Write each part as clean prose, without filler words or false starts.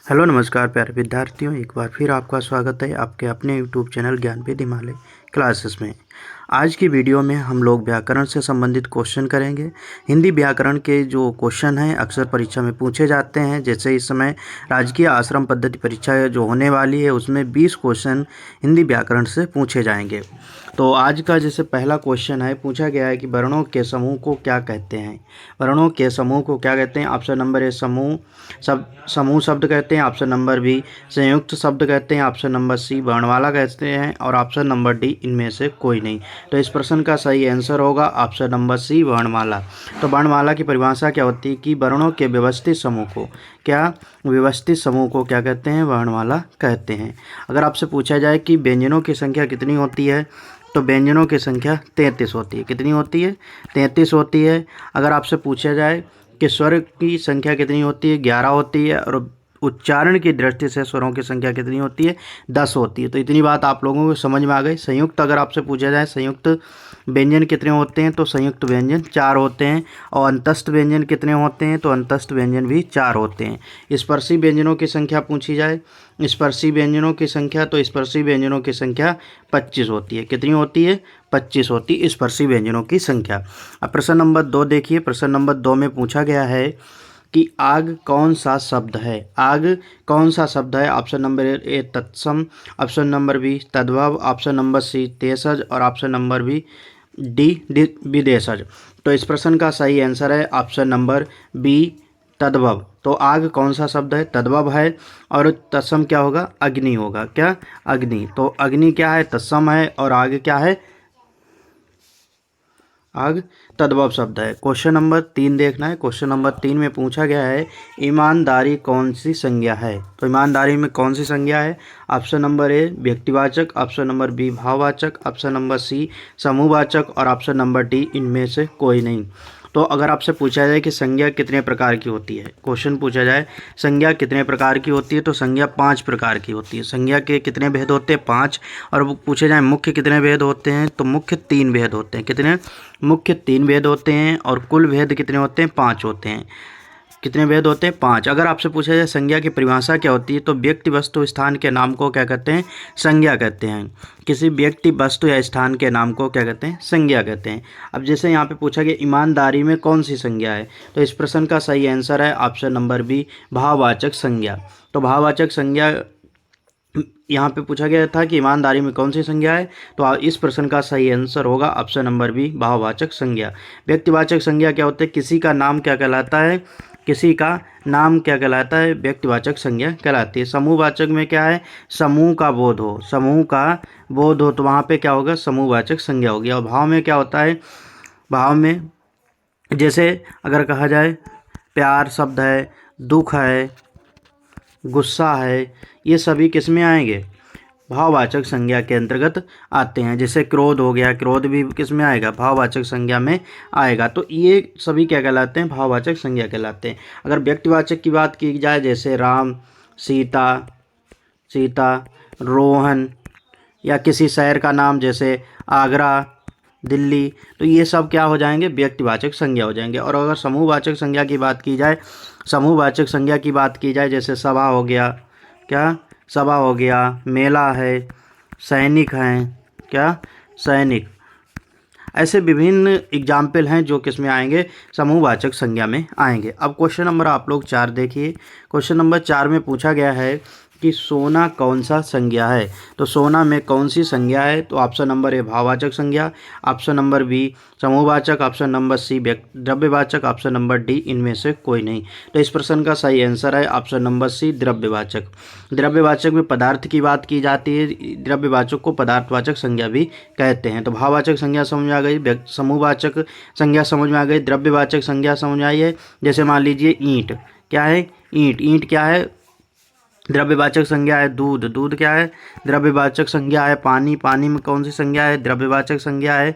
Hello नमस्कार प्यारे विद्यार्थियों, एक बार फिर आपका स्वागत है आपके अपने यूट्यूब चैनल ज्ञानवेद हिमालय क्लासेस में। आज की वीडियो में हम लोग व्याकरण से संबंधित क्वेश्चन करेंगे। हिंदी व्याकरण के जो क्वेश्चन हैं अक्सर परीक्षा में पूछे जाते हैं। जैसे इस समय राजकीय आश्रम पद्धति परीक्षा जो होने वाली है उसमें 20 क्वेश्चन हिंदी व्याकरण से पूछे जाएंगे। तो आज का जैसे पहला क्वेश्चन है, पूछा गया है कि वर्णों के समूह को क्या कहते हैं। वर्णों के समूह को क्या कहते हैं? ऑप्शन नंबर ए समूह शब्द कहते हैं, ऑप्शन नंबर बी संयुक्त शब्द कहते हैं, ऑप्शन नंबर सी वर्णमाला कहते हैं और ऑप्शन नंबर डी इनमें से कोई नहीं। तो इस प्रश्न का सही आंसर होगा ऑप्शन नंबर सी वर्णमाला। तो वर्णमाला की परिभाषा क्या होती है कि वर्णों के व्यवस्थित समूह को क्या कहते हैं? वर्णमाला कहते हैं। अगर आपसे पूछा जाए कि व्यंजनों की संख्या कितनी होती है, तो व्यंजनों की संख्या 33 होती है। कितनी होती है? 33 होती है। अगर आपसे पूछा जाए कि स्वर की संख्या कितनी होती है? 11 होती है। और उच्चारण की दृष्टि से स्वरों की संख्या कितनी होती है? 10 होती है। तो इतनी बात आप लोगों को समझ में आ गई। संयुक्त अगर आपसे पूछा जाए संयुक्त व्यंजन कितने होते हैं, तो संयुक्त व्यंजन 4 होते हैं। और अंतस्थ व्यंजन कितने होते हैं, तो अंतस्थ व्यंजन भी 4 होते हैं। स्पर्शी व्यंजनों की संख्या पूछी जाए, स्पर्शी व्यंजनों की संख्या, तो स्पर्शी व्यंजनों की संख्या 25 होती है। कितनी होती है? 25 होती है स्पर्शी व्यंजनों की संख्या। अब प्रश्न नंबर 2 देखिए। प्रश्न नंबर 2 में पूछा गया है कि आग कौन सा शब्द है? आग कौन सा शब्द है? ऑप्शन नंबर ए तत्सम, ऑप्शन नंबर बी तद्भव, ऑप्शन नंबर सी तेसज और ऑप्शन नंबर बी डी विदेशज। तो इस प्रश्न का सही आंसर है ऑप्शन नंबर बी तद्भव। तो आग कौन सा शब्द है? तद्भव है। और तत्सम क्या होगा? अग्नि होगा। क्या? अग्नि। तो अग्नि क्या है? तत्सम है। और आग क्या है? आग तद्भव शब्द है। क्वेश्चन नंबर 3 देखना है। क्वेश्चन नंबर 3 में पूछा गया है ईमानदारी कौन सी संज्ञा है? तो ईमानदारी में कौन सी संज्ञा है? ऑप्शन नंबर ए व्यक्तिवाचक, ऑप्शन नंबर बी भाववाचक, ऑप्शन नंबर सी समूहवाचक और ऑप्शन नंबर डी इनमें से कोई नहीं। तो अगर आपसे पूछा जाए कि संज्ञा कितने प्रकार की होती है, क्वेश्चन पूछा जाए संज्ञा कितने प्रकार की होती है, तो संज्ञा 5 प्रकार की होती है। संज्ञा के कितने भेद होते हैं? 5। और वो पूछे जाए मुख्य कितने भेद होते हैं, तो मुख्य 3 भेद होते हैं। कितने? मुख्य 3 भेद होते हैं। और कुल भेद कितने होते हैं? 5 होते हैं। कितने भेद होते हैं? 5। अगर आपसे पूछा जाए संज्ञा की परिभाषा क्या होती है, तो व्यक्ति वस्तु स्थान के नाम को क्या कहते हैं? संज्ञा कहते हैं। किसी व्यक्ति वस्तु या स्थान के नाम को क्या कहते हैं? संज्ञा कहते हैं। अब जैसे यहाँ पे पूछा गया ईमानदारी में कौन सी संज्ञा है, तो इस प्रश्न का सही आंसर है ऑप्शन नंबर बी भाववाचक संज्ञा। तो भाववाचक संज्ञा यहाँ पे पूछा गया था कि ईमानदारी में कौन सी संज्ञा है, तो इस प्रश्न का सही आंसर होगा ऑप्शन नंबर बी भाववाचक संज्ञा। व्यक्तिवाचक संज्ञा क्या होते हैं? किसी का नाम क्या कहलाता है? किसी का नाम क्या कहलाता है? व्यक्तिवाचक संज्ञा कहलाती है। समूहवाचक में क्या है? समूह का बोध हो, समूह का बोध हो, तो वहाँ पे क्या होगा? समूहवाचक संज्ञा होगी। और भाव में क्या होता है? भाव में जैसे अगर कहा जाए प्यार शब्द है, दुख है, गुस्सा है, ये सभी किस में आएंगे? भाववाचक संज्ञा के अंतर्गत आते हैं। जैसे क्रोध हो गया, क्रोध भी किस में आएगा? भाववाचक संज्ञा में आएगा। तो ये सभी क्या कहलाते हैं? भाववाचक संज्ञा कहलाते हैं। अगर व्यक्तिवाचक की बात की जाए, जैसे राम, सीता, रोहन, या किसी शहर का नाम जैसे आगरा, दिल्ली, तो ये सब क्या हो जाएंगे? व्यक्तिवाचक संज्ञा हो जाएंगे। और अगर समूहवाचक संज्ञा की बात की जाए, समूहवाचक संज्ञा की बात की जाए, जैसे सभा हो गया, क्या? सभा हो गया, मेला है, सैनिक हैं, क्या? सैनिक। ऐसे विभिन्न एग्जाम्पल हैं जो किस में आएंगे? समूहवाचक संज्ञा में आएंगे। अब क्वेश्चन नंबर आप लोग 4 देखिए। क्वेश्चन नंबर 4 में पूछा गया है कि सोना कौन सा संज्ञा है? तो सोना में कौन सी संज्ञा है? तो ऑप्शन नंबर ए भाववाचक संज्ञा, ऑप्शन नंबर बी समूहवाचक, ऑप्शन नंबर सी द्रव्यवाचक, ऑप्शन नंबर डी इनमें से कोई नहीं। तो इस प्रश्न का सही आंसर है ऑप्शन नंबर सी द्रव्यवाचक। द्रव्यवाचक में पदार्थ की बात की जाती है, द्रव्यवाचक को पदार्थवाचक संज्ञा भी कहते हैं। तो भाववाचक संज्ञा समझ में आ गई, समूहवाचक संज्ञा समझ में आ गई, द्रव्यवाचक संज्ञा समझ में आई है। जैसे मान लीजिए ईंट, क्या है? ईंट क्या है? द्रव्यवाचक संज्ञा है। दूध क्या है? द्रव्यवाचक संज्ञा है। पानी में कौन सी संज्ञा है? द्रव्यवाचक संज्ञा है।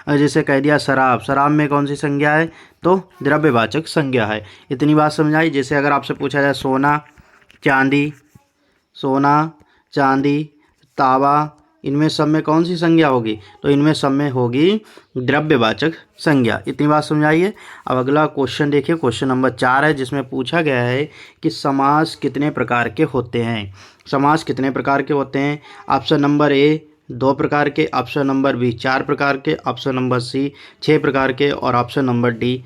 और जैसे कह दिया शराब में कौन सी संज्ञा है? तो द्रव्यवाचक संज्ञा है। इतनी बात समझ आई। जैसे अगर आपसे पूछा जाए सोना, चांदी, तावा, इनमें सब में कौन सी संज्ञा होगी, तो इनमें सब में होगी द्रव्यवाचक संज्ञा। इतनी बात समझाइए। अब अगला क्वेश्चन देखिए, क्वेश्चन नंबर 4 है, जिसमें पूछा गया है कि समास कितने प्रकार के होते हैं। समास कितने प्रकार के होते हैं। ऑप्शन नंबर ए 2 प्रकार के, ऑप्शन नंबर बी 4 प्रकार के, ऑप्शन नंबर सी 6 प्रकार के और ऑप्शन नंबर डी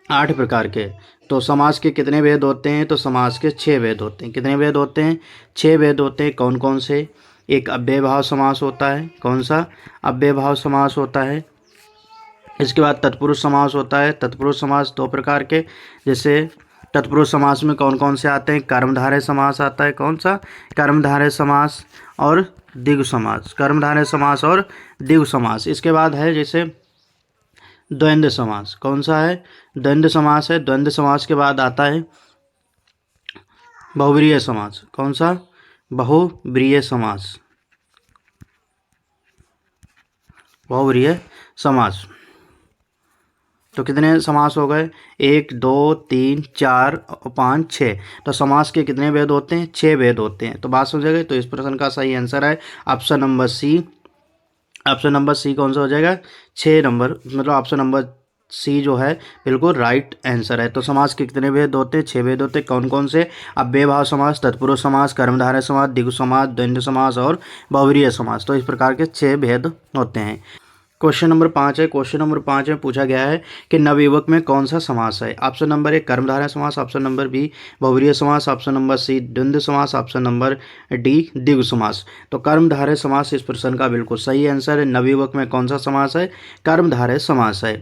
8 प्रकार के। तो समास के कितने भेद होते हैं, तो समास के 6 भेद होते हैं। कितने भेद होते हैं, 6 भेद होते हैं। कौन कौन से। एक अव्ययभाव समास होता है। कौन सा, अव्ययभाव समास होता है। इसके बाद तत्पुरुष समास होता है। तत्पुरुष समास 2 प्रकार के, जैसे तत्पुरुष समास में कौन कौन से आते हैं, कर्मधारय समास आता है। कौन सा, कर्मधारय समास और द्विगु समास। कर्मधारय समास और द्विगु समास। इसके बाद है जैसे द्वंद्व समास। कौन सा है, द्वंद्व समास है। द्वंद्व समास के बाद आता है बहुव्रीहि समास। कौन सा, बहुव्रीहि समास। बहुव्रीहि समास। तो कितने समास हो गए, 1 2 3 4 5 6। तो समास के कितने भेद होते हैं, 6 भेद होते हैं। तो बात समझ गए। तो इस प्रश्न का सही आंसर है option number C. Option number C कौन सा हो जाएगा, 6 नंबर, मतलब ऑप्शन नंबर सी जो है बिल्कुल राइट आंसर है। तो समास के कितने भेद होते हैं, 6 भेद होते हैं। कौन कौन से, अव्ययभाव समास, तत्पुरुष समास, कर्मधारय समास, द्विगु समास, द्वंद्व समास और बहुव्रीहि समास। तो इस प्रकार के 6 भेद होते हैं। क्वेश्चन नंबर 5 है। क्वेश्चन नंबर 5 में पूछा गया है कि नवयुवक में कौन सा समास है। ऑप्शन नंबर ए कर्मधारय समास, ऑप्शन नंबर बी बहुव्रीहि समास, ऑप्शन नंबर सी द्वंद्व समास, ऑप्शन नंबर डी द्विगु समास। तो कर्मधारय समास इस प्रश्न का बिल्कुल सही आंसर है। नवयुवक में कौन सा समास है, कर्मधारय समास है।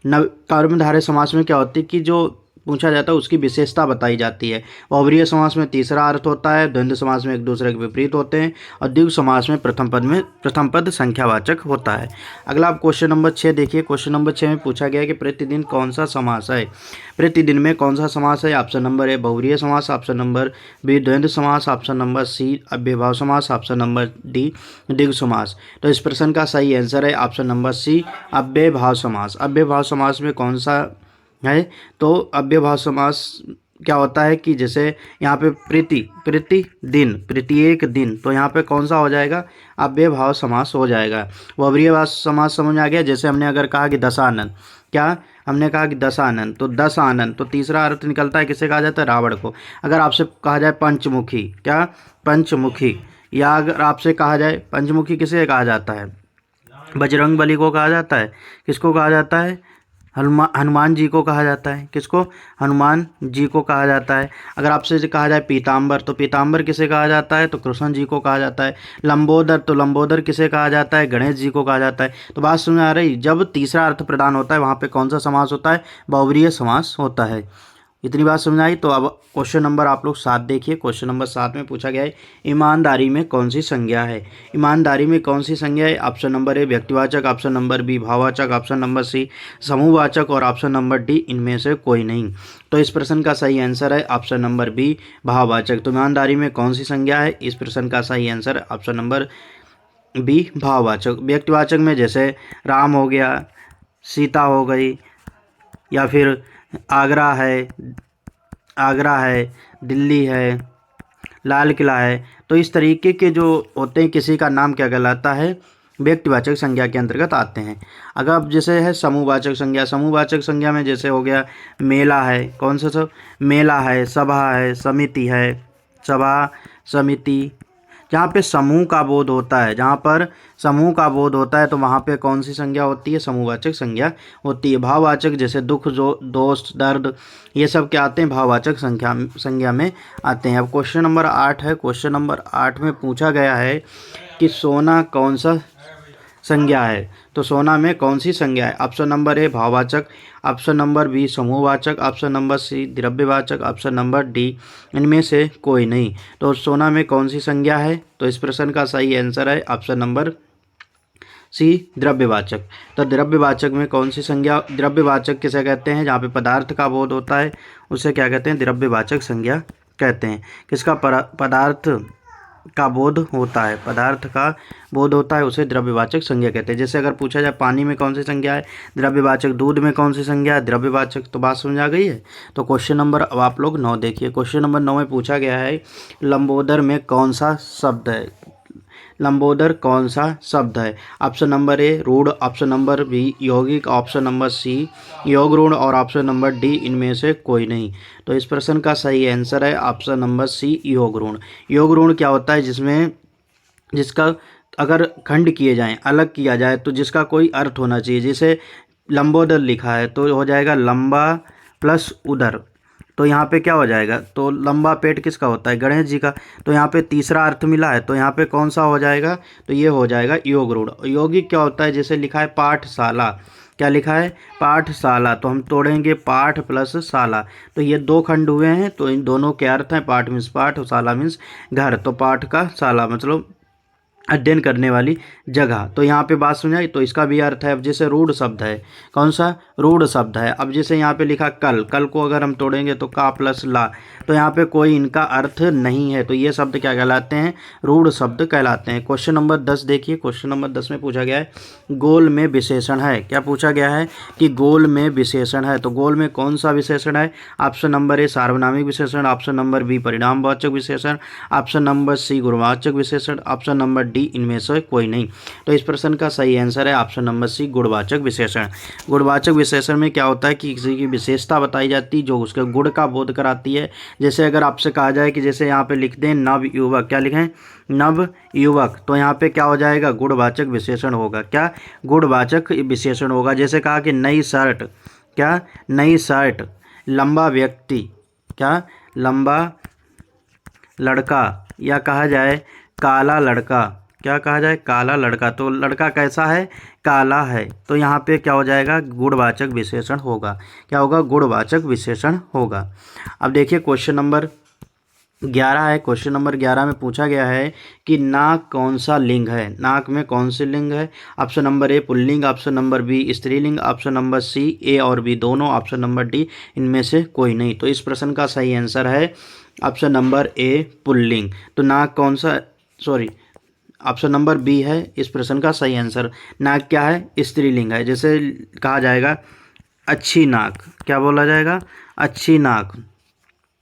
कर्मधारय समास में क्या होती है कि जो पूछा जाता है उसकी विशेषता बताई जाती है। बहुव्रीहि समास में तीसरा अर्थ होता है, द्वंद्व समास में एक दूसरे के विपरीत होते हैं और द्विगु समास में प्रथम पद संख्यावाचक होता है। अगला आप क्वेश्चन नंबर 6 देखिए। क्वेश्चन नंबर 6 में पूछा गया है कि प्रतिदिन कौन सा समास है। प्रतिदिन में कौन सा समास है। ऑप्शन नंबर ए बहुव्रीहि समास, ऑप्शन नंबर बी द्वंद्व समास, ऑप्शन नंबर सी अव्ययभाव समास, ऑप्शन नंबर डी द्विगु समास। तो इस प्रश्न का सही आंसर है ऑप्शन नंबर सी अव्ययभाव समास। अव्ययभाव समास में कौन सा है, तो अव्ययभाव समास क्या होता है कि जैसे यहाँ पे प्रतिदिन, प्रत्येक दिन, तो यहाँ पे कौन सा हो जाएगा, अव्ययभाव समास हो जाएगा। बहुव्रीहि समास समझ में आ गया। जैसे हमने अगर कहा कि दशानन, क्या हमने कहा कि दशानन, तो 10 आनन, तो तीसरा अर्थ निकलता है किसे कहा जाता है, रावण को। अगर आपसे कहा जाए पंचमुखी, क्या पंचमुखी, या अगर आपसे कहा जाए पंचमुखी किसे कहा जाता है, बजरंगबली को कहा जाता है। किसको कहा जाता है, हनुमान जी को कहा जाता है। किसको, हनुमान जी को कहा जाता है। अगर आपसे कहा जाए पीताम्बर, तो पीताम्बर किसे कहा जाता है, तो कृष्ण जी को कहा जाता है। लंबोदर, तो लंबोदर किसे कहा जाता है, गणेश जी को कहा जाता है। तो बात समझ आ रही, जब तीसरा अर्थ प्रदान होता है वहाँ पे कौन सा समास होता है, बहुव्रीहि समास होता है। इतनी बात समझ आई। तो अब क्वेश्चन नंबर आप लोग 7 देखिए। क्वेश्चन नंबर 7 में पूछा गया है ईमानदारी में कौन सी संज्ञा है। ईमानदारी में कौन सी संज्ञा है। ऑप्शन नंबर ए व्यक्तिवाचक, ऑप्शन नंबर बी भाववाचक, ऑप्शन नंबर सी समूहवाचक और ऑप्शन नंबर डी इनमें से कोई नहीं। तो इस प्रश्न का सही आंसर है ऑप्शन नंबर बी भाववाचक। तो ईमानदारी में कौन सी संज्ञा है, इस प्रश्न का सही आंसर है ऑप्शन नंबर बी भाववाचक। व्यक्तिवाचक में जैसे राम हो गया, सीता हो गई, या फिर आगरा है, दिल्ली है, लाल किला है। तो इस तरीके के जो होते हैं किसी का नाम क्या कहलाता है, व्यक्तिवाचक संज्ञा के अंतर्गत आते हैं। अगर अब जैसे है समूहवाचक संज्ञा, समूहवाचक संज्ञा में जैसे हो गया मेला है, कौन सा सब, मेला है, सभा है, समिति है, सभा समिति, जहाँ पे समूह का बोध होता है, जहाँ पर समूह का बोध होता है तो वहाँ पे कौन सी संज्ञा होती है, समूहवाचक संज्ञा होती है। भाववाचक जैसे दुख, जो दोस्त, दर्द, ये सब क्या आते हैं, भाववाचक संज्ञा में आते हैं। अब क्वेश्चन नंबर 8 है। क्वेश्चन नंबर 8 में पूछा गया है कि सोना कौन सा संज्ञा है। तो सोना में कौन सी संज्ञा है। ऑप्शन नंबर ए भाववाचक, ऑप्शन नंबर बी समूहवाचक, ऑप्शन नंबर सी द्रव्यवाचक, ऑप्शन नंबर डी इनमें से कोई नहीं। तो सोना में कौन सी संज्ञा है, तो इस प्रश्न का सही आंसर है ऑप्शन नंबर सी द्रव्यवाचक। तो द्रव्यवाचक में कौन सी संज्ञा, द्रव्यवाचक किसे कहते हैं, जहाँ पे पदार्थ का बोध होता है उसे क्या कहते हैं, द्रव्यवाचक संज्ञा कहते हैं। किसका, पदार्थ का बोध होता है, पदार्थ का बोध होता है उसे द्रव्यवाचक संज्ञा कहते हैं। जैसे अगर पूछा जाए पानी में कौन सी संज्ञा है, द्रव्यवाचक। दूध में कौन सी संज्ञा है, द्रव्यवाचक। तो बात समझ आ गई है। तो क्वेश्चन नंबर अब आप लोग 9 देखिए। क्वेश्चन नंबर 9 में पूछा गया है लंबोदर में कौन सा शब्द है। लंबोदर कौन सा शब्द है? ऑप्शन नंबर ए रूढ़, ऑप्शन नंबर बी यौगिक, ऑप्शन नंबर सी योग ऋण और ऑप्शन नंबर डी इनमें से कोई नहीं। तो इस प्रश्न का सही आंसर है ऑप्शन नंबर सी योग ऋण। योग ऋण क्या होता है? जिसका अगर खंड किए जाएं, अलग किया जाए तो जिसका कोई अर्थ होना चाहिए। जैसे लंबोदर लिखा है तो हो जाएगा लंबा प्लस उदर, तो यहाँ पे क्या हो जाएगा? तो लंबा पेट किसका होता है? गणेश जी का। तो यहाँ पे तीसरा अर्थ मिला है, तो यहाँ पे कौन सा हो जाएगा? तो ये हो जाएगा योग रूढ़। यौगिक क्या होता है? जैसे लिखा है पाठशाला, क्या लिखा है? पाठशाला, तो हम तोड़ेंगे पाठ प्लस शाला, तो ये दो खंड हुए हैं, तो इन दोनों के अर्थ हैं पाठ मीन्स पाठ और शाला मीन्स घर। तो पाठ का शाला मतलब अध्ययन करने वाली जगह। तो यहाँ पे बात सुनाई, तो इसका भी अर्थ है। अब जैसे रूढ़ शब्द है, कौन सा? रूढ़ शब्द है। अब जैसे यहाँ पे लिखा कल, कल को अगर हम तोड़ेंगे तो का प्लस ला, तो यहाँ पे कोई इनका अर्थ नहीं है, तो ये शब्द क्या कहलाते हैं? रूढ़ शब्द कहलाते हैं। क्वेश्चन नंबर 10 देखिए, क्वेश्चन नंबर 10 में पूछा गया है गोल में विशेषण है। क्या पूछा गया है? कि गोल में विशेषण है, तो गोल में कौन सा विशेषण है? ऑप्शन नंबर ए सार्वनामिक विशेषण, ऑप्शन नंबर बी परिणामवाचक विशेषण, ऑप्शन नंबर सी गुणवाचक विशेषण, ऑप्शन नंबर डी इनमें से कोई नहीं। तो इस प्रश्न का सही आंसर है ऑप्शन नंबर सी गुणवाचक विशेषण। गुणवाचक विशेषण में क्या होता है कि किसी की विशेषता बताई जाती है जो उसके गुण का बोध कराती है। जैसे अगर आपसे कहा जाए कि जैसे यहाँ पे लिख दें नव युवक, क्या लिखें? नव युवक, तो यहाँ पे क्या हो जाएगा? गुणवाचक विशेषण होगा। क्या? गुणवाचक विशेषण होगा। जैसे कहा कि नई शर्ट, क्या? नई शर्ट। लंबा व्यक्ति, क्या? लंबा लड़का, या कहा जाए काला लड़का, क्या कहा जाए? काला लड़का, तो लड़का कैसा है? काला है, तो यहाँ पे क्या हो जाएगा? गुणवाचक विशेषण होगा। क्या होगा? गुणवाचक विशेषण होगा। अब देखिए क्वेश्चन नंबर 11 है। क्वेश्चन नंबर 11 में पूछा गया है कि नाक कौन सा लिंग है? नाक में कौन सी लिंग है? ऑप्शन नंबर ए पुल्लिंग, ऑप्शन नंबर बी स्त्रीलिंग, ऑप्शन नंबर सी ए और बी दोनों, ऑप्शन नंबर डी इनमें से कोई नहीं। तो इस प्रश्न का सही आंसर है ऑप्शन नंबर ए पुल्लिंग। तो नाक कौन सा, सॉरी ऑप्शन नंबर बी है इस प्रश्न का सही आंसर। नाक क्या है? स्त्रीलिंग है। जैसे कहा जाएगा अच्छी नाक, क्या बोला जाएगा? अच्छी नाक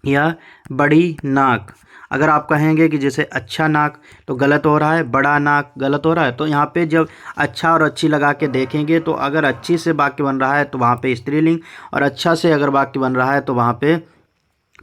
या बड़ी नाक। अगर आप कहेंगे कि जैसे अच्छा नाक तो गलत हो रहा है, बड़ा नाक गलत हो रहा है, तो यहाँ पे जब अच्छा और अच्छी लगा के देखेंगे तो अगर अच्छी से वाक्य बन रहा है तो वहाँ पे स्त्रीलिंग, और अच्छा से अगर वाक्य बन रहा है तो वहाँ पे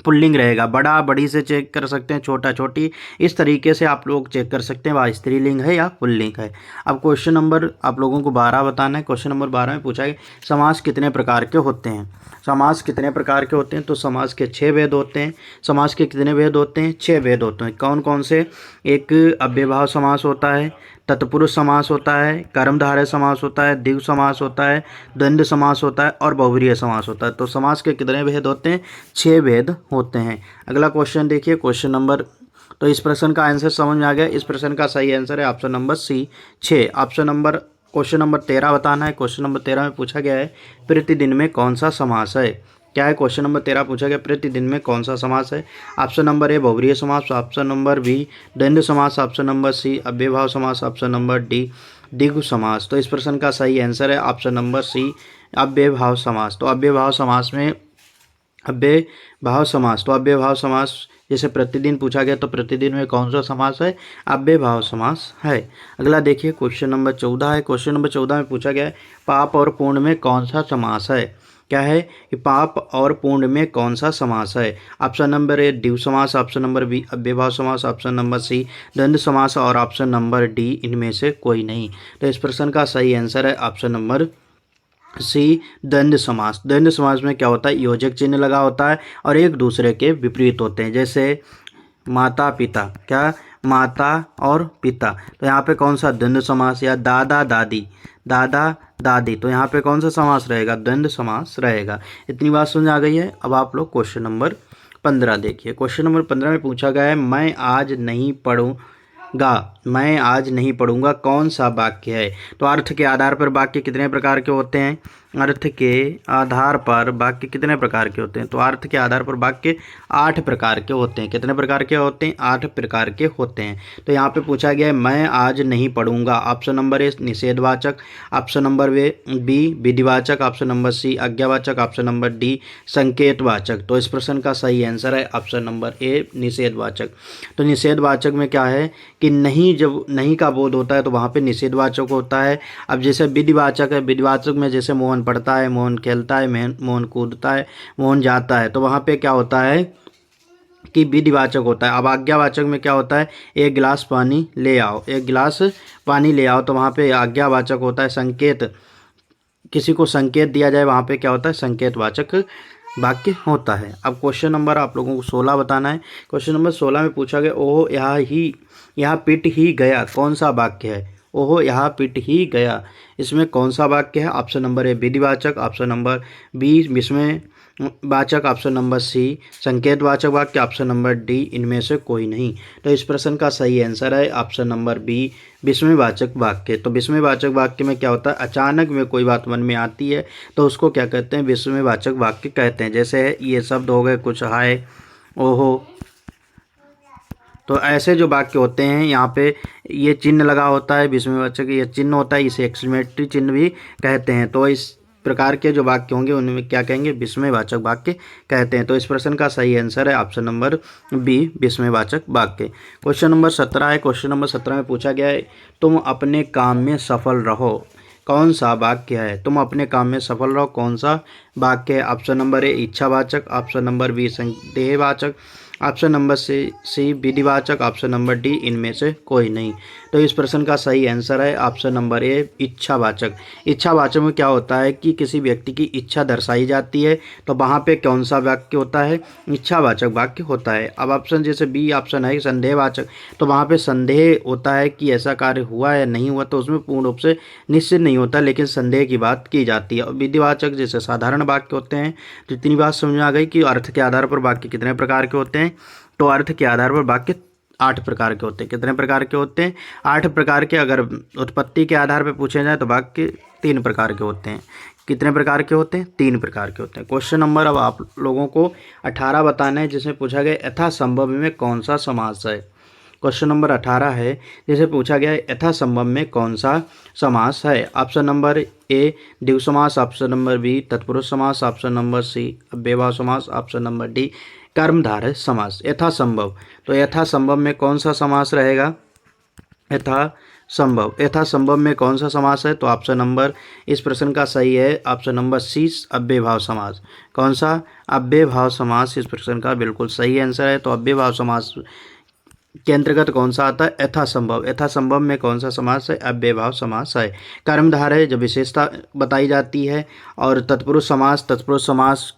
पुल्लिंग रहेगा। बड़ा बड़ी से चेक कर सकते हैं, छोटा छोटी, इस तरीके से आप लोग चेक कर सकते हैं वह स्त्रीलिंग है या पुल्लिंग है। अब क्वेश्चन नंबर आप लोगों को 12 बताना है। क्वेश्चन नंबर 12 में पूछा है समास कितने प्रकार के होते हैं? समास कितने प्रकार के होते हैं? तो समास के 6 भेद होते हैं। समास के कितने भेद होते हैं? 6 भेद होते हैं। कौन कौन से? एक अव्ययभाव समास होता है, तत्पुरुष समास होता है, कर्मधारय समास होता है, द्विगु समास होता है, द्वंद्व समास होता है और बहुव्रीहि समास होता है। तो समास के कितने भेद होते हैं? 6 भेद होते हैं। अगला क्वेश्चन देखिए, क्वेश्चन नंबर, तो इस प्रश्न का आंसर समझ में आ गया। इस प्रश्न का सही आंसर है option number C 6। Option number question number 13 बताना है। क्वेश्चन नंबर 13 में पूछा गया है प्रतिदिन में कौन सा समास है? क्या है? क्वेश्चन नंबर 13 पूछा गया प्रतिदिन में कौन सा समास है? ऑप्शन नंबर ए बहुव्रीहि समास, ऑप्शन नंबर बी द्वंद्व समास, ऑप्शन नंबर सी अव्ययभाव समास, ऑप्शन नंबर डी द्विगु समास। तो इस प्रश्न का सही आंसर है ऑप्शन नंबर सी अव्ययभाव समास। तो अव्ययभाव समास में अव्ययभाव समास, तो अव्ययभाव समास जैसे प्रतिदिन पूछा गया तो प्रतिदिन में कौन सा समास है? अव्ययभाव समास है। अगला देखिए क्वेश्चन नंबर 14 है। क्वेश्चन नंबर 14 में पूछा गया है पाप और पूर्ण में कौन सा समास है? क्या है? कि पाप और पूर्ण में कौन सा समास है? ऑप्शन नंबर ए द्विगु समास, ऑप्शन नंबर बी अव्ययभाव समास, ऑप्शन नंबर सी द्वंद्व समास और ऑप्शन नंबर डी इनमें से कोई नहीं। तो इस प्रश्न का सही आंसर है ऑप्शन नंबर सी द्वंद्व समास। द्वंद्व समास में क्या होता है? योजक चिन्ह लगा होता है और एक दूसरे के विपरीत होते हैं। जैसे माता पिता, क्या? माता और पिता, तो यहाँ पे कौन सा? द्वंद्व समास। या दादा दादी, दादा दादी, तो यहाँ पे कौन सा समास रहेगा? द्वंद्व समास रहेगा। इतनी बात समझ आ गई है। अब आप लोग क्वेश्चन नंबर 15 देखिए। क्वेश्चन नंबर 15 में पूछा गया है मैं आज नहीं पढ़ूंगा, मैं आज नहीं पढ़ूंगा कौन सा वाक्य है? तो अर्थ के आधार पर वाक्य कितने प्रकार के होते हैं? अर्थ के आधार पर वाक्य कितने प्रकार के होते हैं? तो अर्थ के आधार पर वाक्य 8 प्रकार के होते हैं। कितने प्रकार के होते हैं? 8 प्रकार के होते हैं। तो यहाँ पे पूछा गया है मैं आज नहीं पढ़ूंगा। ऑप्शन नंबर ए निषेधवाचक, ऑप्शन नंबर बी विधिवाचक, ऑप्शन नंबर सी आज्ञावाचक, ऑप्शन नंबर डी संकेतवाचक। तो इस प्रश्न का सही आंसर है ऑप्शन नंबर ए निषेधवाचक। तो निषेधवाचक में क्या है कि नहीं, जब नहीं का बोध होता है तो वहाँ पे निषेधवाचक होता है। अब जैसे विधिवाचक है, विधिवाचक में जैसे मोहन पढ़ता है, मोहन खेलता है, मोहन कूदता है, मोहन जाता है, तो वहाँ पे क्या होता है कि विधिवाचक होता है। अब आज्ञावाचक में क्या होता है? एक गिलास पानी ले आओ, एक गिलास पानी ले आओ, तो वहाँ पे आज्ञावाचक होता है। संकेत, किसी को संकेत दिया जाए वहाँ पे क्या होता है? संकेतवाचक वाक्य होता है। अब क्वेश्चन नंबर आप लोगों को 16 बताना है। क्वेश्चन नंबर 16 में पूछा गया ओह यहाँ पिट ही गया, कौन सा वाक्य है? ओह यहाँ पिट ही गया, इसमें कौन सा वाक्य है? ऑप्शन नंबर ए विधिवाचक, ऑप्शन नंबर बी विस्मय वाचक, ऑप्शन नंबर सी संकेतवाचक वाक्य, ऑप्शन नंबर डी इनमें से कोई नहीं। तो इस प्रश्न का सही आंसर है ऑप्शन नंबर बी विस्मयवाचक वाक्य। तो विस्मयवाचक वाक्य में क्या होता है? अचानक में कोई बात मन में आती है तो उसको क्या कहते हैं? विस्मयवाचक वाक्य कहते हैं। जैसे ये शब्द हो गए कुछ, हाय, ओहो, तो ऐसे जो वाक्य होते हैं यहाँ पे ये चिन्ह लगा होता है, विस्मयवाचक ये चिन्ह होता है, इसे एक्सक्लेमेटरी चिन्ह भी कहते हैं। तो इस प्रकार के जो वाक्य होंगे उनमें क्या कहेंगे? विस्मयवाचक वाक्य कहते हैं। तो इस प्रश्न का सही आंसर है ऑप्शन नंबर बी विस्मयवाचक वाक्य। क्वेश्चन नंबर 17 है। क्वेश्चन नंबर 17 में पूछा गया है तुम अपने काम में सफल रहो, कौन सा वाक्य है? तुम अपने काम में सफल रहो, कौन सा वाक्य है? ऑप्शन नंबर ए इच्छावाचक, ऑप्शन नंबर बी संदेहवाचक, ऑप्शन नंबर सी विधिवाचक, ऑप्शन नंबर डी इनमें से कोई नहीं। तो इस प्रश्न का सही आंसर है ऑप्शन नंबर ए इच्छावाचक। इच्छावाचक में क्या होता है कि किसी व्यक्ति की इच्छा दर्शाई जाती है, तो वहाँ पे कौन सा वाक्य होता है? इच्छावाचक वाक्य होता है। अब ऑप्शन जैसे बी ऑप्शन है संदेहवाचक, तो वहाँ पे संदेह होता है कि ऐसा कार्य हुआ या नहीं हुआ, तो उसमें पूर्ण रूप से निश्चित नहीं होता, लेकिन संदेह की बात की जाती है। और विधिवाचक जैसे साधारण वाक्य होते हैं। तो इतनी बात समझ में आ गई कि अर्थ के आधार पर वाक्य कितने प्रकार के होते हैं। तो अर्थ के आधार पर वाक्य 8 प्रकार के होते हैं। कितने प्रकार के होते हैं? 8 प्रकार के। अगर उत्पत्ति के आधार पर पूछे जाए तो वाक्य 3 प्रकार के होते हैं। कितने प्रकार के होते हैं? 3 प्रकार के होते हैं। क्वेश्चन नंबर अब आप लोगों को 18 बताना है, जिसमें पूछा गया यथासंभव में कौन सा समास है। क्वेश्चन नंबर 18 है, जैसे पूछा गया है यथासंभव में कौन सा समास है। ऑप्शन नंबर ए द्विगु समास, ऑप्शन नंबर बी तत्पुरुष समास, ऑप्शन नंबर सी अव्ययभाव समास, ऑप्शन नंबर डी कर्मधारय समास। यथासंभव, तो यथासंभव में कौन सा समास रहेगा? यथासंभव में कौन सा समास है? तो ऑप्शन नंबर इस प्रश्न का सही है ऑप्शन नंबर सी अव्ययभाव समास। कौन सा? अव्ययभाव समास इस प्रश्न का बिल्कुल सही आंसर है। तो अव्ययभाव समास के अंतर्गत कौन सा आता है? यथासंभव। यथासंभव में कौन सा समास है? अव्ययभाव समास है। कर्मधारय जो विशेषता बताई जाती है, और तत्पुरुष समास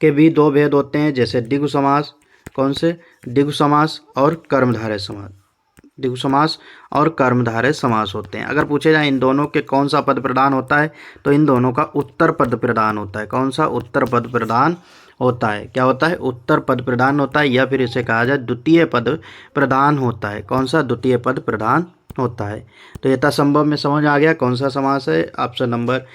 के भी 2 भेद होते हैं, जैसे द्विगु समास, कौन से? द्विगु समास और कर्मधारय समास। द्विगु समास और कर्मधारय समास होते हैं। अगर पूछे जाए इन दोनों के कौन सा पद प्रधान होता है, तो इन दोनों का उत्तर पद प्रधान होता है। कौन सा? उत्तर पद प्रधान होता है। क्या होता है? उत्तर पद प्रधान होता है, या फिर इसे कहा जाए द्वितीय पद प्रधान होता है। कौन सा? द्वितीय पद प्रधान होता है। तो यथासंभव में समझ आ गया कौन सा समास है? ऑप्शन नंबर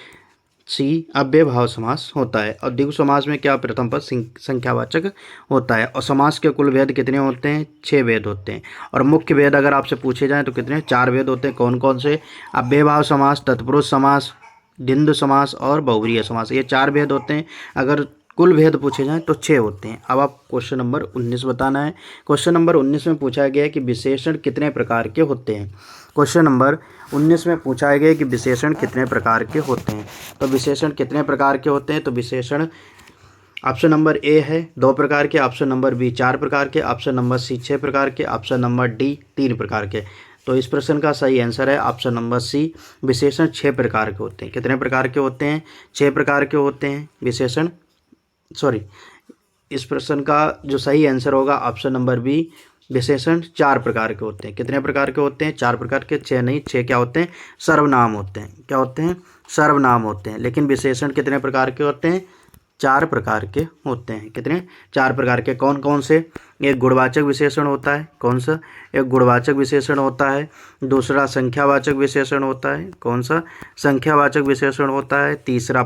सी अव्ययभाव समास होता है। और द्विगु समास में क्या? प्रथम पद संख्यावाचक होता है। और समास के कुल भेद कितने होते हैं? 6 भेद होते हैं। और मुख्य भेद अगर आपसे पूछे जाएं तो कितने? 4 भेद होते हैं। कौन कौन से? अव्ययभाव समास, तत्पुरुष समास, द्वंद्व समास और बहुव्रीहि समास, ये 4 भेद होते हैं। अगर कुल भेद पूछे जाएं तो 6 होते हैं। अब आप क्वेश्चन नंबर 19 बताना है। क्वेश्चन नंबर 19 में पूछा गया है कि विशेषण कितने प्रकार के होते हैं। क्वेश्चन नंबर 19 में पूछा गया कि विशेषण कितने प्रकार के होते हैं। तो विशेषण कितने प्रकार के होते हैं? तो विशेषण ऑप्शन नंबर ए है 2 प्रकार के, ऑप्शन नंबर बी 4 प्रकार के, ऑप्शन नंबर सी 6 प्रकार के, ऑप्शन नंबर डी 3 प्रकार के। तो इस प्रश्न का सही आंसर है ऑप्शन नंबर सी विशेषण 6 प्रकार के होते हैं। कितने प्रकार के होते हैं? 6 प्रकार के होते हैं विशेषण। इस प्रश्न का जो सही आंसर होगा ऑप्शन नंबर बी विशेषण 4 प्रकार के होते हैं। कितने प्रकार के होते हैं? 4 प्रकार के। 6 नहीं, 6 क्या होते हैं? सर्वनाम होते हैं। क्या होते हैं? सर्वनाम होते हैं। लेकिन विशेषण कितने प्रकार के होते हैं? 4 प्रकार के होते हैं। कितने? 4 प्रकार के। कौन कौन से? एक गुणवाचक विशेषण होता है। कौन सा? एक गुणवाचक विशेषण होता है। दूसरा संख्यावाचक विशेषण होता है। कौन सा? संख्यावाचक विशेषण होता है। तीसरा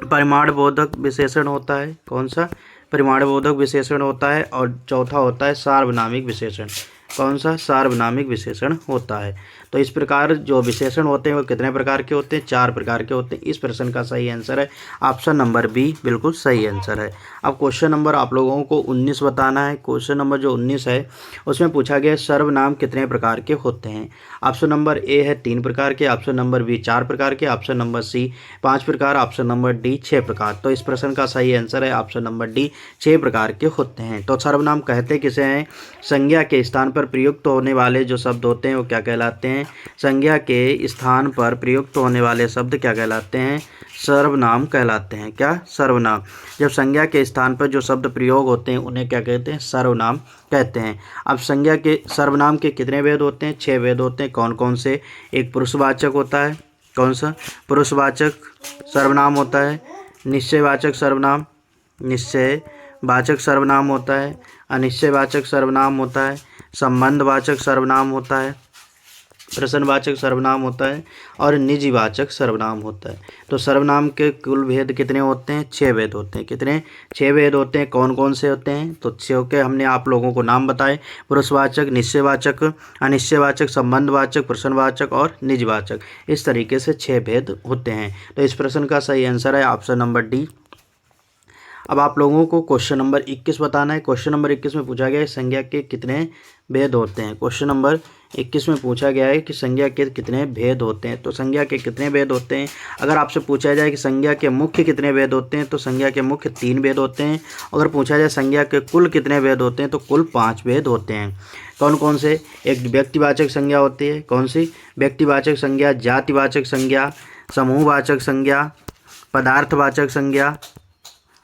परिमाणबोधक विशेषण होता है। कौन सा? परिमाणबोधक विशेषण होता है। और चौथा होता है सार्वनामिक विशेषण। कौन सा? सार्वनामिक विशेषण होता है। तो इस प्रकार जो विशेषण होते हैं वो कितने प्रकार के होते हैं? 4 प्रकार के होते हैं। इस प्रश्न का सही आंसर है ऑप्शन नंबर बी, बिल्कुल सही आंसर है। अब क्वेश्चन नंबर आप लोगों को 19 बताना है। क्वेश्चन नंबर जो 19 है उसमें पूछा गया सर्वनाम कितने प्रकार के होते हैं। ऑप्शन नंबर ए है 3 प्रकार के, ऑप्शन नंबर बी 4 प्रकार के, ऑप्शन नंबर सी 5 प्रकार, ऑप्शन नंबर डी 6 प्रकार। तो इस प्रश्न का सही आंसर है ऑप्शन नंबर डी, 6 प्रकार के होते हैं। तो सर्वनाम कहते किसे हैं? संज्ञा के स्थान पर प्रयुक्त होने वाले जो शब्द होते हैं वो क्या कहलाते हैं? संज्ञा के स्थान पर प्रयुक्त होने वाले शब्द क्या कहलाते हैं? सर्वनाम कहलाते हैं। क्या? सर्वनाम। जब संज्ञा के स्थान पर जो शब्द प्रयोग होते हैं उन्हें क्या कहते हैं? सर्वनाम कहते हैं। अब संज्ञा के सर्वनाम के कितने भेद होते हैं? 6 भेद होते हैं। कौन कौन से? एक पुरुषवाचक होता है। कौन सा? पुरुषवाचक सर्वनाम होता है। निश्चयवाचक सर्वनाम, निश्चयवाचक सर्वनाम होता है। अनिश्चयवाचक सर्वनाम होता है। संबंधवाचक सर्वनाम होता है। प्रश्नवाचक सर्वनाम होता है। और निजवाचक सर्वनाम होता है। तो सर्वनाम के कुल भेद कितने होते हैं? 6 भेद होते हैं। कितने? 6 भेद होते हैं। कौन कौन से होते हैं? तो 6 के हमने आप लोगों को नाम बताए। पुरुषवाचक, निश्चयवाचक, अनिश्चयवाचक, संबंधवाचक, प्रश्नवाचक और निजवाचक। इस तरीके से 6 भेद होते हैं। तो इस प्रश्न का सही आंसर है ऑप्शन नंबर डी। अब आप लोगों को क्वेश्चन नंबर 21 बताना है। क्वेश्चन नंबर 21 में पूछा गया है संज्ञा के कितने भेद होते हैं। क्वेश्चन नंबर 21 में पूछा गया है कि संज्ञा के कितने भेद होते हैं। तो संज्ञा के कितने भेद होते हैं? अगर आपसे पूछा जाए कि संज्ञा के मुख्य कितने भेद होते हैं तो संज्ञा के मुख्य 3 भेद होते हैं। अगर पूछा जाए संज्ञा के कुल कितने भेद होते हैं तो कुल 5 भेद होते हैं। कौन कौन से? एक व्यक्तिवाचक संज्ञा होती है। कौन सी? व्यक्तिवाचक संज्ञा, जातिवाचक संज्ञा, समूहवाचक संज्ञा,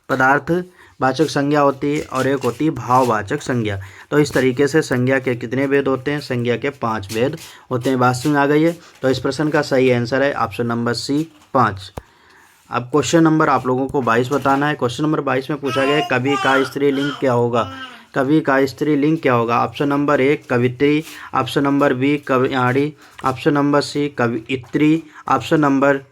पदार्थवाचक संज्ञा होती है और एक होती है भाववाचक संज्ञा। तो इस तरीके से संज्ञा के कितने भेद होते हैं? संज्ञा के 5 भेद होते हैं। बात समझ आ गई है? तो इस प्रश्न का सही आंसर है ऑप्शन नंबर सी, 5। अब क्वेश्चन नंबर आप लोगों को 22 बताना है। क्वेश्चन नंबर 22 में पूछा गया है कवि का स्त्रीलिंग क्या होगा। कवि का स्त्रीलिंग क्या होगा? ऑप्शन नंबर ए कवित्री, ऑप्शन नंबर बी कवियाणी, ऑप्शन नंबर सी कवियत्री, ऑप्शन नंबर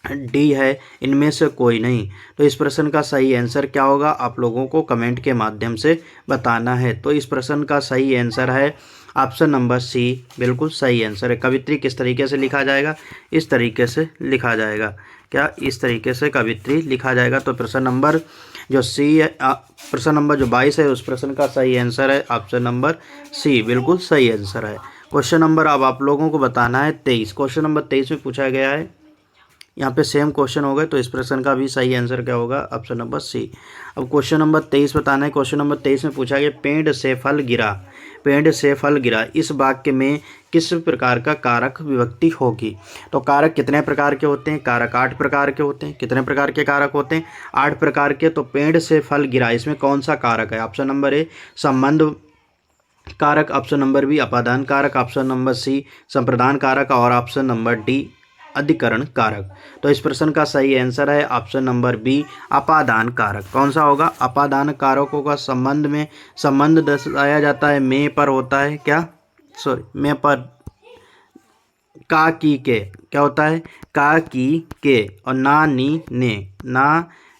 डी है इनमें से कोई नहीं। तो इस प्रश्न का सही आंसर क्या होगा? आप लोगों को कमेंट के माध्यम से बताना है। तो इस प्रश्न का सही आंसर है ऑप्शन नंबर सी, बिल्कुल सही आंसर है। कवित्री किस तरीके से लिखा जाएगा? इस तरीके से लिखा जाएगा। क्या? इस तरीके से कवित्री लिखा जाएगा। तो प्रश्न नंबर जो सी है, प्रश्न नंबर जो 22 है उस प्रश्न का सही आंसर है ऑप्शन नंबर सी, बिल्कुल सही आंसर है। क्वेश्चन नंबर अब आप लोगों को बताना है 23। क्वेश्चन नंबर 23 में पूछा गया है, यहाँ पे सेम क्वेश्चन हो गए तो इस प्रश्न का भी सही आंसर क्या होगा? Option number C. अब क्वेश्चन नंबर 23 बताना है। क्वेश्चन नंबर 23 में पूछा गया पेड़ से फल गिरा, पेड़ से फल गिरा इस वाक्य में किस प्रकार का कारक विभक्ति होगी। तो कारक कितने प्रकार के होते हैं? कारक 8 प्रकार के होते हैं। कितने प्रकार के कारक होते हैं? 8 प्रकार के। तो पेड़ से फल गिरा इसमें कौन सा कारक है? ऑप्शन नंबर ए संबंध कारक, ऑप्शन नंबर बी अपादान कारक, ऑप्शन नंबर सी संप्रदान कारक और ऑप्शन नंबर डी अधिकरण कारक। तो इस प्रश्न का सही आंसर है ऑप्शन नंबर बी अपादान कारक। कौन सा होगा? अपादान कारकों का संबंध में संबंध दर्शाया जाता है में पर होता है। क्या? में पर का की के क्या होता है? का की के और ना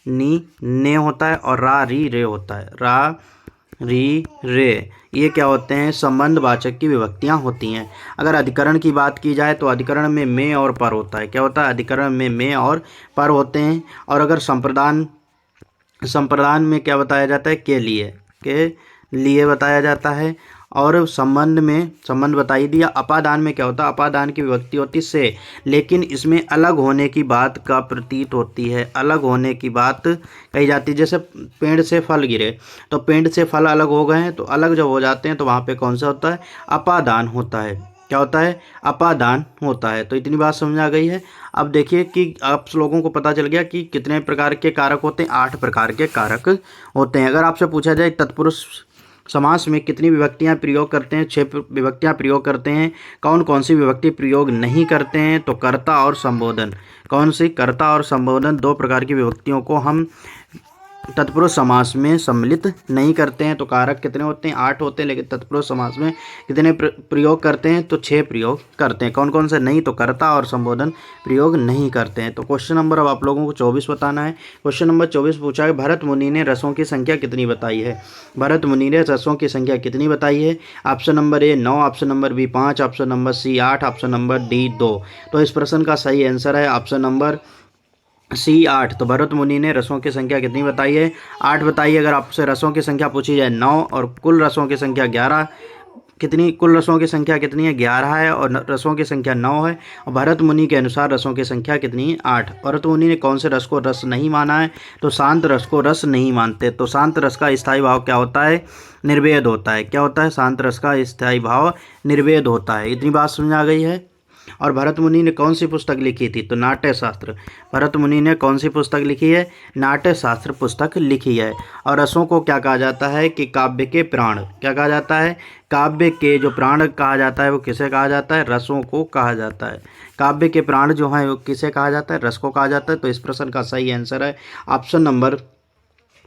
नी ने होता है और रा री रे होता है। रा री रे ये क्या होते हैं? संबंधवाचक की विभक्तियां होती हैं। अगर अधिकरण की बात की जाए तो अधिकरण में और पर होता है। क्या होता है? अधिकरण में और पर होते हैं। और अगर संप्रदान में क्या बताया जाता है? के लिए बताया जाता है। और संबंध बता ही दिया। अपादान में क्या होता है? अपादान की विभक्ति होती से, लेकिन इसमें अलग होने की बात का प्रतीत होती है। अलग होने की बात कही जाती है। जैसे पेड़ से फल गिरे तो पेड़ से फल अलग हो गए हैं, तो अलग जब हो जाते हैं तो वहाँ पे कौन सा होता है? अपादान होता है। क्या होता है? अपादान होता है। तो इतनी बात समझ आ गई है। अब देखिए कि आप लोगों को पता चल गया कि कितने प्रकार के कारक होते हैं। 8 प्रकार के कारक होते हैं। अगर आपसे पूछा जाए तत्पुरुष समास में कितनी विभक्तियां प्रयोग करते हैं? 6 विभक्तियां प्रयोग करते हैं। कौन कौन सी विभक्ति प्रयोग नहीं करते हैं? तो कर्ता और संबोधन। कौन सी? कर्ता और संबोधन, 2 प्रकार की विभक्तियों को हम तत्पुरुष समास में सम्मिलित नहीं करते हैं। तो कारक कितने होते हैं? 8 होते हैं, लेकिन तत्पुरुष समास में कितने प्रयोग करते हैं? तो 6 प्रयोग करते हैं। कौन कौन से नहीं? तो कर्ता और संबोधन प्रयोग नहीं करते हैं। तो क्वेश्चन नंबर अब आप लोगों को 24 बताना है। क्वेश्चन नंबर 24 पूछा है, भरत मुनि ने रसों की संख्या कितनी बताई है? भरत मुनि ने रसों की संख्या कितनी बताई है? Option number A 9, option number B 5, option number C 8, option number D 2। तो इस प्रश्न का सही आंसर है ऑप्शन नंबर सी 8। तो भरत मुनि ने रसों की संख्या कितनी बताई है? 8 बताइए। अगर आपसे रसों की संख्या पूछी जाए 9 और कुल रसों की संख्या 11, कितनी कुल रसों की संख्या कितनी है? 11 है और रसों की संख्या 9 है। और भरत मुनि के अनुसार रसों की संख्या कितनी है? 8। भरत मुनि ने कौन से रस को रस नहीं माना है? तो शांत रस को रस नहीं मानते। तो शांत रस का स्थायी भाव क्या होता है? निर्वेद होता है। क्या होता है? शांत रस का स्थायी भाव निर्वेद होता है। इतनी बात समझ आ गई है। और भरत मुनि ने कौन सी पुस्तक लिखी थी? तो नाट्य शास्त्र। भरत मुनि ने कौन सी पुस्तक लिखी है? नाट्य शास्त्र पुस्तक लिखी है। और रसों को क्या कहा जाता है? कि काव्य के प्राण। क्या कहा जाता है? काव्य के जो प्राण कहा जाता है वो किसे कहा जाता है? रसों को कहा जाता है। काव्य के प्राण जो हैं वो किसे कहा जाता है? रस को कहा जाता है। तो इस प्रश्न का सही आंसर है option number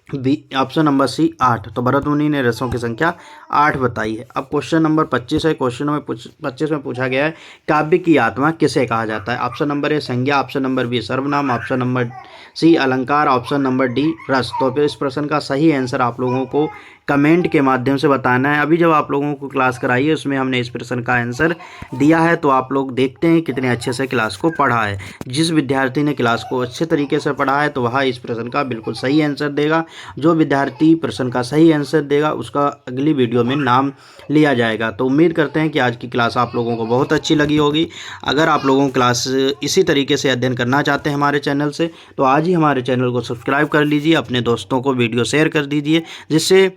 B, option number C 8। तो भरत मुनि ने रसों की संख्या 8 बताई है। अब क्वेश्चन नंबर 25 है। क्वेश्चन नंबर 25 में पूछा गया है, काव्य की आत्मा किसे कहा जाता है? ऑप्शन नंबर ए संज्ञा, ऑप्शन नंबर बी सर्वनाम, ऑप्शन नंबर सी अलंकार, ऑप्शन नंबर डी रस। तो फिर इस प्रश्न का सही आंसर आप लोगों को कमेंट के माध्यम से बताना है। अभी जब आप लोगों को क्लास कराई है उसमें हमने इस प्रश्न का आंसर दिया है, तो आप लोग देखते हैं कितने अच्छे से क्लास को पढ़ा है। जिस विद्यार्थी ने क्लास को अच्छे तरीके से पढ़ा है तो वह इस प्रश्न का बिल्कुल सही आंसर देगा। जो विद्यार्थी प्रश्न का सही आंसर देगा उसका अगली वीडियो में नाम लिया जाएगा। तो उम्मीद करते हैं कि आज की क्लास आप लोगों को बहुत अच्छी लगी होगी। अगर आप लोगों को क्लास इसी तरीके से अध्ययन करना चाहते हैं हमारे चैनल से, तो आज ही हमारे चैनल को सब्सक्राइब कर लीजिए, अपने दोस्तों को वीडियो शेयर कर दीजिए, जिससे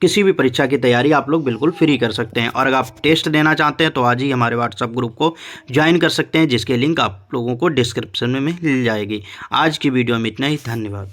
किसी भी परीक्षा की तैयारी आप लोग बिल्कुल फ्री कर सकते हैं। और अगर आप टेस्ट देना चाहते हैं तो आज ही हमारे व्हाट्सएप ग्रुप को ज्वाइन कर सकते हैं, जिसके लिंक आप लोगों को डिस्क्रिप्शन में मिल जाएगी। आज की वीडियो में इतना ही। धन्यवाद।